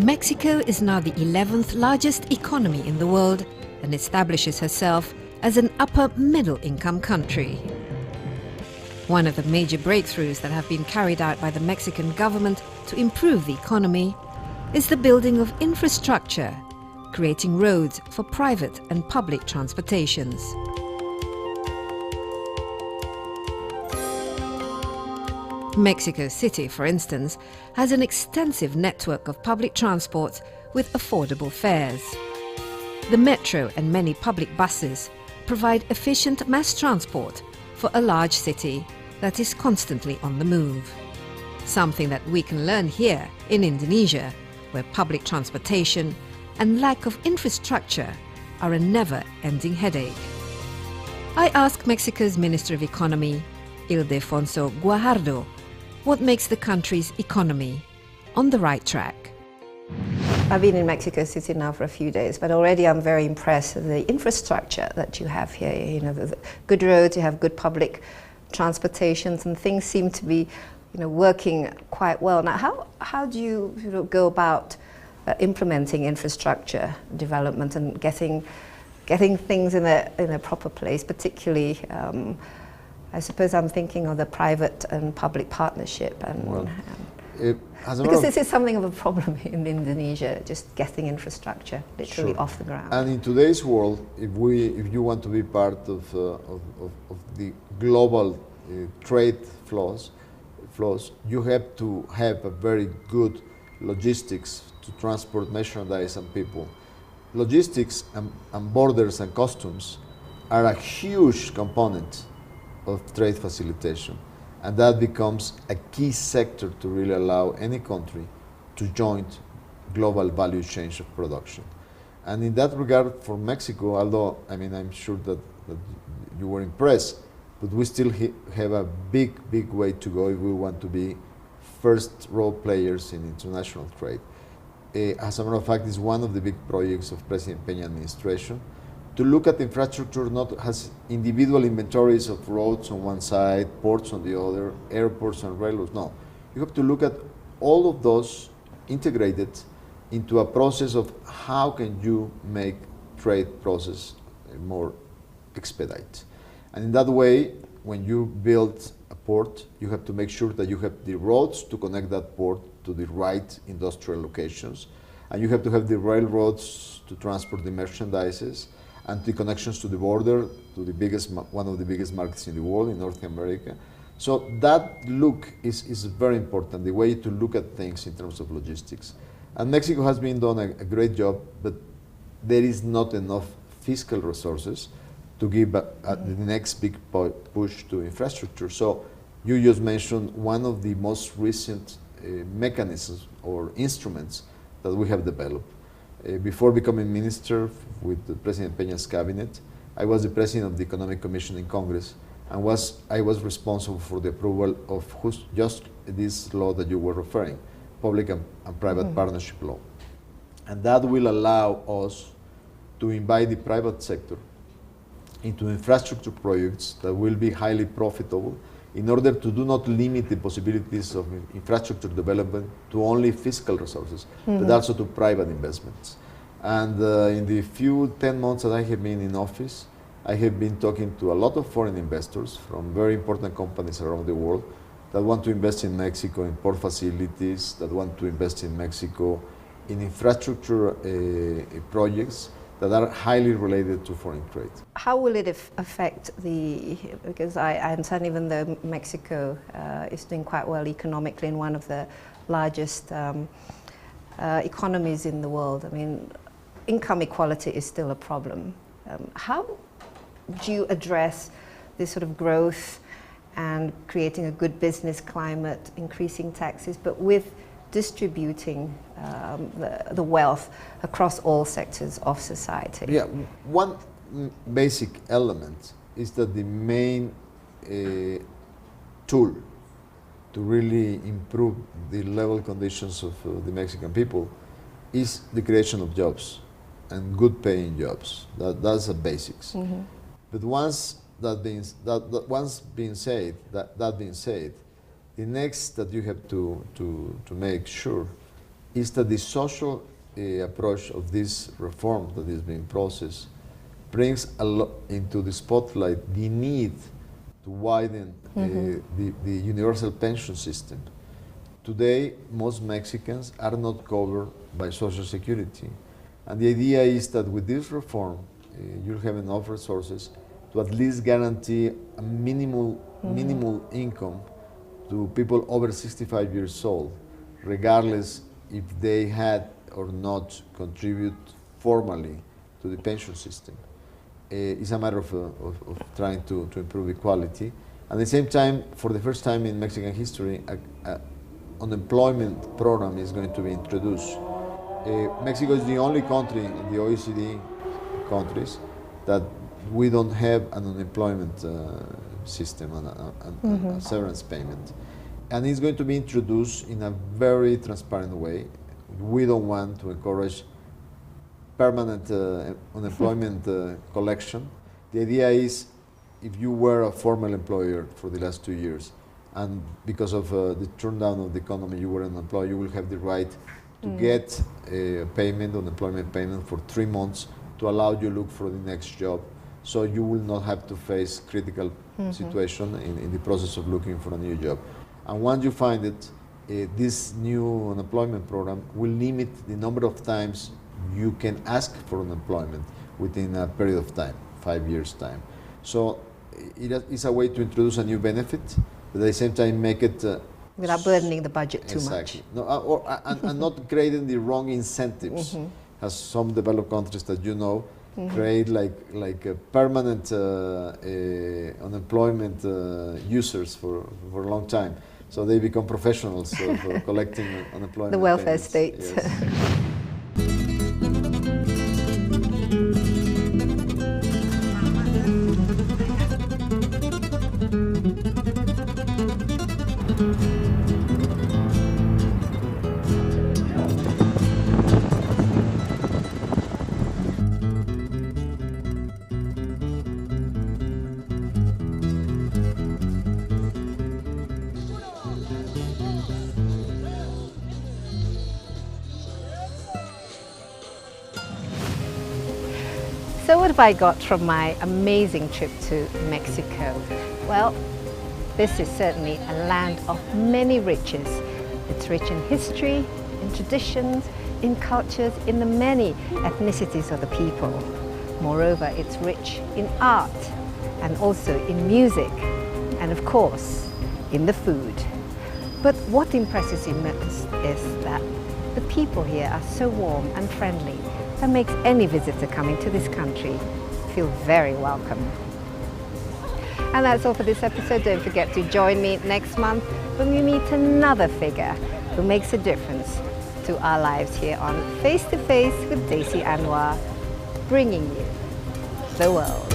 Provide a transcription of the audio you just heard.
Mexico is now the 11th largest economy in the world and establishes herself as an upper middle income country. One of the major breakthroughs that have been carried out by the Mexican government to improve the economy is the building of infrastructure, creating roads for private and public transportations. Mexico City, for instance, has an extensive network of public transport with affordable fares. The metro and many public buses provide efficient mass transport for a large city that is constantly on the move. Something that we can learn here in Indonesia, where public transportation and lack of infrastructure are a never-ending headache. I asked Mexico's Minister of Economy, Ildefonso Guajardo, what makes the country's economy on the right track. I've been in Mexico City now for a few days, but already I'm very impressed with the infrastructure that you have here. You know, the good roads, you have good public transportations, and things seem to be, working quite well. Now, how do you go about implementing infrastructure development and getting things in a proper place, particularly? I suppose I'm thinking of the private and public partnership, because this is something of a problem in Indonesia, just getting infrastructure literally off the ground. And in today's world, if you want to be part of the global trade flows, you have to have a very good logistics to transport merchandise and people. Logistics and borders and customs are a huge component of trade facilitation, and that becomes a key sector to really allow any country to join global value chain of production. And in that regard, for Mexico, although I'm sure that you were impressed, but we still have a big way to go if we want to be first role players in international trade. As a matter of fact, it's one of the big projects of President Peña administration, to look at infrastructure not as individual inventories of roads on one side, ports on the other, airports and railroads. No, you have to look at all of those integrated into a process of how can you make trade process more expedite. And in that way, when you build a port, you have to make sure that you have the roads to connect that port to the right industrial locations, and you have to have the railroads to transport the merchandises, and the connections to the border, to one of the biggest markets in the world, in North America. So that look is very important, the way to look at things in terms of logistics. And Mexico has been done a great job, but there is not enough fiscal resources to give the next big push to infrastructure. So you just mentioned one of the most recent mechanisms or instruments that we have developed. Before becoming minister with President Peña's cabinet, I was the president of the Economic Commission in Congress, and I was responsible for the approval of just this law that you were referring, public and private partnership law. And that will allow us to invite the private sector into infrastructure projects that will be highly profitable, in order to do not limit the possibilities of infrastructure development to only fiscal resources, but also to private investments. And in the 10 months that I have been in office, I have been talking to a lot of foreign investors from very important companies around the world that want to invest in Mexico in port facilities, that want to invest in Mexico in infrastructure projects that are highly related to foreign trade. How will it affect because I understand even though Mexico is doing quite well economically and one of the largest economies in the world, income equality is still a problem. How do you address this sort of growth and creating a good business climate, increasing taxes, but with distributing the wealth across all sectors of society? Yeah, one basic element is that the main tool to really improve the level conditions of the Mexican people is the creation of jobs and good paying jobs. That's the basics. But once that being said, the next that you have to make sure is that the social approach of this reform that is being processed brings a lot into the spotlight the need to widen the universal pension system. Today, most Mexicans are not covered by Social Security. And the idea is that with this reform, you'll have enough resources to at least guarantee a minimal income to people over 65 years old, regardless if they had or not contribute formally to the pension system. It's a matter of trying to improve equality. At the same time, for the first time in Mexican history, an unemployment program is going to be introduced. Mexico is the only country in the OECD countries that we don't have an unemployment system and a severance payment. And it's going to be introduced in a very transparent way. We don't want to encourage permanent unemployment collection. The idea is if you were a formal employer for the last 2 years and because of the turndown of the economy you were unemployed, you will have the right to get a payment, unemployment payment for 3 months to allow you to look for the next job. So you will not have to face critical situation in the process of looking for a new job. And once you find it, this new unemployment program will limit the number of times you can ask for unemployment within a period of time, 5 years' time. So it is a way to introduce a new benefit, but at the same time make it without burdening the budget too exactly. much. No, and not creating the wrong incentives, as some developed countries that you know create like a permanent unemployment users for a long time. So they become professionals of collecting unemployment. The welfare payments. states. Yes. So what have I got from my amazing trip to Mexico? Well, this is certainly a land of many riches. It's rich in history, in traditions, in cultures, in the many ethnicities of the people. Moreover, it's rich in art and also in music and of course in the food. But what impresses me most is that the people here are so warm and friendly that makes any visitor coming to this country feel very welcome. And that's all for this episode. Don't forget to join me next month when we meet another figure who makes a difference to our lives here on Face to Face with Daisy Anwar, bringing you the world.